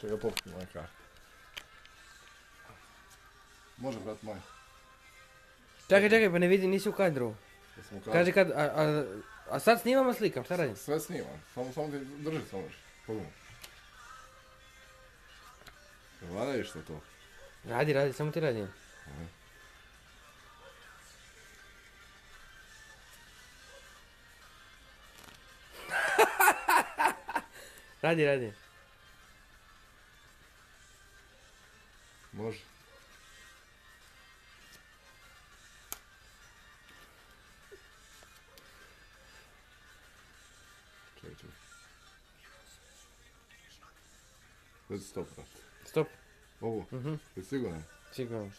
Čekaj, popiti moje karte. Može, brat moj. Čekaj, pa ne vidim, nisi u kadru. Kaži kad, a sad snimamo, slikam, šta radim? Sve snimam, samo ti drži, samo još. Pogledaj. Valja išto to? Radi, samo ti radim. Radi. Može. Čekaj. Reci stop, brat. Stop. Ovo? Je siguran? Sigurno.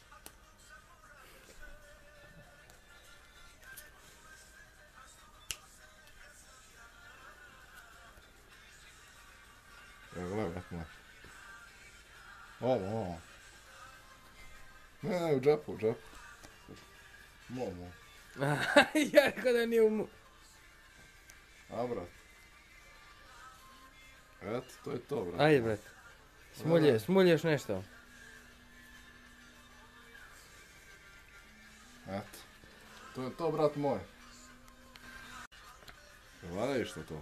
Evo, gledaj, brat moj. Ovo. Ne, u džapu. Momo. Ja rekao da nije u... A, brat. Eto, to je to, brat. Ajde, brat. Smulješ nešto. Eto. To je to, brat moj. Valja išto to?